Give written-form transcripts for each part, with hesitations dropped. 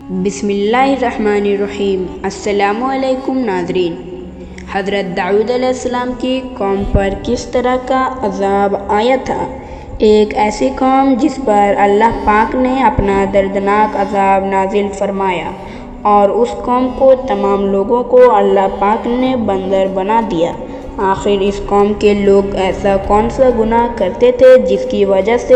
بسم اللہ الرحمن الرحیم۔ السلام علیکم ناظرین۔ حضرت داؤد علیہ السلام کی قوم پر کس طرح کا عذاب آیا تھا؟ ایک ایسی قوم جس پر اللہ پاک نے اپنا دردناک عذاب نازل فرمایا، اور اس قوم کو تمام لوگوں کو اللہ پاک نے بندر بنا دیا۔ آخر اس قوم کے لوگ ایسا کون سا گناہ کرتے تھے جس کی وجہ سے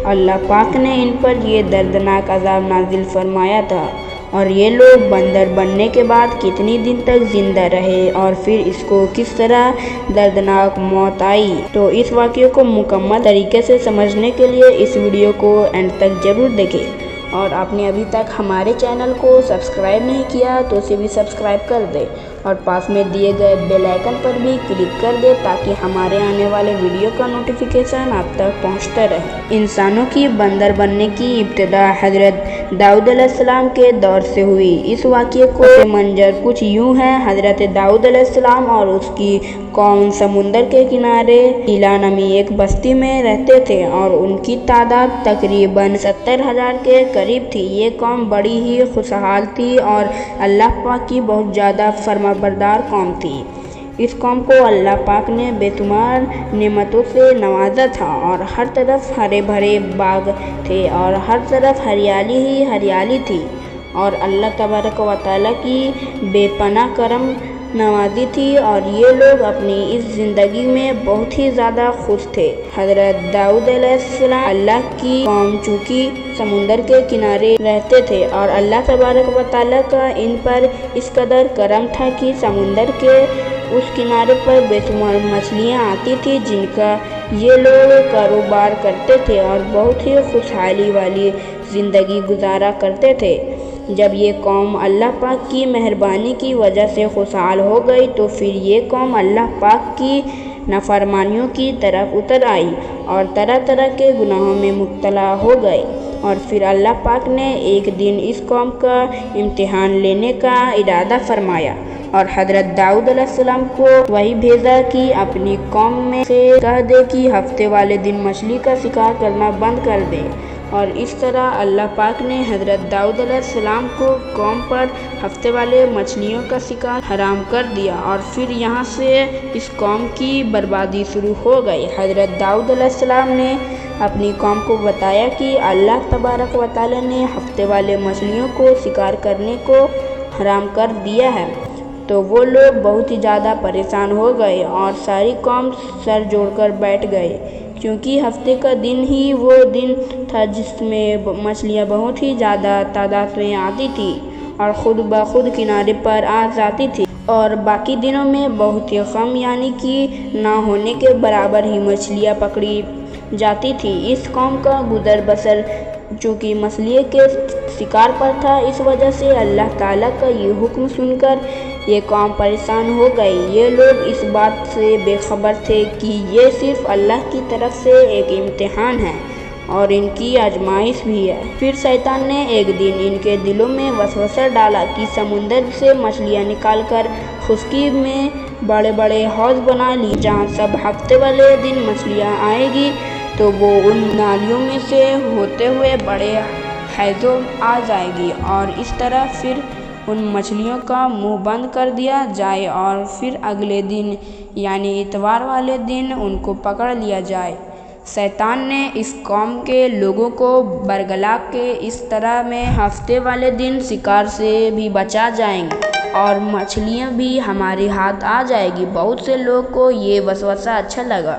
اللہ پاک نے ان پر یہ دردناک عذاب نازل فرمایا تھا، اور یہ لوگ بندر بننے کے بعد کتنی دن تک زندہ رہے، اور پھر اس کو کس طرح دردناک موت آئی؟ تو اس واقعے کو مکمل طریقے سے سمجھنے کے لیے اس ویڈیو کو اینڈ تک ضرور دیکھیں، اور آپ نے ابھی تک ہمارے چینل کو سبسکرائب نہیں کیا تو اسے بھی سبسکرائب کر دیں، اور پاس میں دیے گئے بیل آئیکن پر بھی کلک کر دیں تاکہ ہمارے آنے والے ویڈیو کا نوٹیفیکیشن آپ تک پہنچتا رہے۔ انسانوں کی بندر بننے کی ابتدا حضرت داؤد علیہ السلام کے دور سے ہوئی۔ اس واقعے کو منظر کچھ یوں ہے۔ حضرت داؤد علیہ السلام اور اس کی قوم سمندر کے کنارے ہیلا نامی ایک بستی میں رہتے تھے، اور ان کی تعداد تقریباً 70,000 کے قریب تھی۔ یہ قوم بڑی ہی خوشحال تھی اور اللہ پاک کی بہت زیادہ فرمانبردار قوم تھی۔ اس قوم کو اللہ پاک نے بے شمار نعمتوں سے نوازا تھا، اور ہر طرف ہرے بھرے باغ تھے اور ہر طرف ہریالی ہی ہریالی تھی، اور اللہ تبارک و تعالیٰ کی بے پناہ کرم نوازی تھی، اور یہ لوگ اپنی اس زندگی میں بہت ہی زیادہ خوش تھے۔ حضرت داؤد علیہ السلام اللہ کی قوم چونکہ سمندر کے کنارے رہتے تھے، اور اللہ تبارک و تعالیٰ کا ان پر اس قدر کرم تھا کہ سمندر کے اس کنارے پر بے شمار مچھلیاں آتی تھی جن کا یہ لوگ کاروبار کرتے تھے اور بہت ہی خوشحالی والی زندگی گزارا کرتے تھے۔ جب یہ قوم اللہ پاک کی مہربانی کی وجہ سے خوشحال ہو گئی تو پھر یہ قوم اللہ پاک کی نافرمانیوں کی طرف اتر آئی اور طرح طرح کے گناہوں میں مبتلا ہو گئے، اور پھر اللہ پاک نے ایک دن اس قوم کا امتحان لینے کا ارادہ فرمایا، اور حضرت داؤد علیہ السلام کو وحی بھیجا کہ اپنی قوم میں سے کہہ دے کہ ہفتے والے دن مچھلی کا شکار کرنا بند کر دے، اور اس طرح اللہ پاک نے حضرت داؤد علیہ السلام کو قوم پر ہفتے والے مچھلیوں کا شکار حرام کر دیا، اور پھر یہاں سے اس قوم کی بربادی شروع ہو گئی۔ حضرت داؤد علیہ السلام نے اپنی قوم کو بتایا کہ اللہ تبارک و تعالیٰ نے ہفتے والے مچھلیوں کو شکار کرنے کو حرام کر دیا ہے، تو وہ لوگ بہت ہی زیادہ پریشان ہو گئے، اور ساری قوم سر جوڑ کر بیٹھ گئے، کیونکہ ہفتے کا دن ہی وہ دن تھا جس میں مچھلیاں بہت ہی زیادہ تعداد میں آتی تھی اور خود بخود کنارے پر آ جاتی تھی، اور باقی دنوں میں بہت ہی کم یعنی کہ نہ ہونے کے برابر ہی مچھلیاں پکڑی جاتی تھی۔ اس قوم کا گزر بسر چونکہ مچھلی کے شکار پر تھا، اس وجہ سے اللہ تعالیٰ کا یہ حکم سن کر یہ قوم پریشان ہو گئی۔ یہ لوگ اس بات سے بے خبر تھے کہ یہ صرف اللہ کی طرف سے ایک امتحان ہے اور ان کی آزمائش بھی ہے۔ پھر شیطان نے ایک دن ان کے دلوں میں وسوسہ ڈالا کہ سمندر سے مچھلیاں نکال کر خشکی میں بڑے بڑے حوض بنا لی، جہاں سب ہفتے والے دن مچھلیاں آئیں گی تو وہ ان نالیوں میں سے ہوتے ہوئے بڑے حوضوں آ جائے گی، اور اس طرح پھر ان مچھلیوں کا منہ بند کر دیا جائے، اور پھر اگلے دن یعنی اتوار والے دن ان کو پکڑ لیا جائے۔ شیطان نے اس قوم کے لوگوں کو برگلا کہ اس طرح میں ہفتے والے دن شکار سے بھی بچا جائیں گے اور مچھلیاں بھی ہمارے ہاتھ آ جائے گی۔ بہت سے لوگ کو یہ وسوسہ اچھا لگا،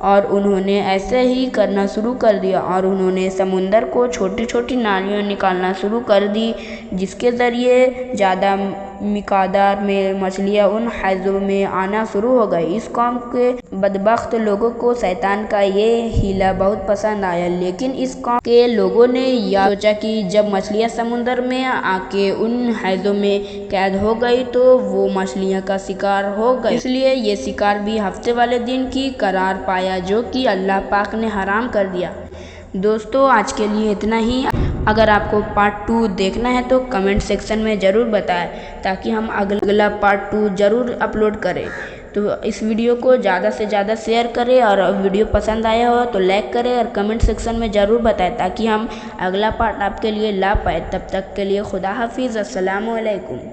اور انہوں نے ایسے ہی کرنا شروع کر دیا، اور انہوں نے سمندر کو چھوٹی چھوٹی نالیاں نکالنا شروع کر دی، جس کے ذریعے زیادہ مقدار میں مچھلیاں ان حوضوں میں آنا شروع ہو گئی۔ اس قوم کے بدبخت لوگوں کو شیطان کا یہ ہیلا بہت پسند آیا، لیکن اس قوم کے لوگوں نے یہ سوچا کہ جب مچھلیاں سمندر میں آ کے ان حوضوں میں قید ہو گئی تو وہ مچھلیاں کا شکار ہو گئی، اس لیے یہ شکار بھی ہفتے والے دن کی قرار پایا جو کہ اللہ پاک نے حرام کر دیا۔ دوستو، آج کے لیے اتنا ہی۔ اگر آپ کو پارٹ 2 دیکھنا ہے تو کمنٹ سیکشن میں ضرور بتائیں تاکہ ہم اگلا پارٹ 2 ضرور اپلوڈ کریں۔ تو اس ویڈیو کو زیادہ سے زیادہ شیئر کریں، اور ویڈیو پسند آیا ہو تو لائک کریں اور کمنٹ سیکشن میں ضرور بتائیں تاکہ ہم اگلا پارٹ آپ کے لیے لا پائے۔ تب تک کے لیے خدا حافظ، السلام علیکم۔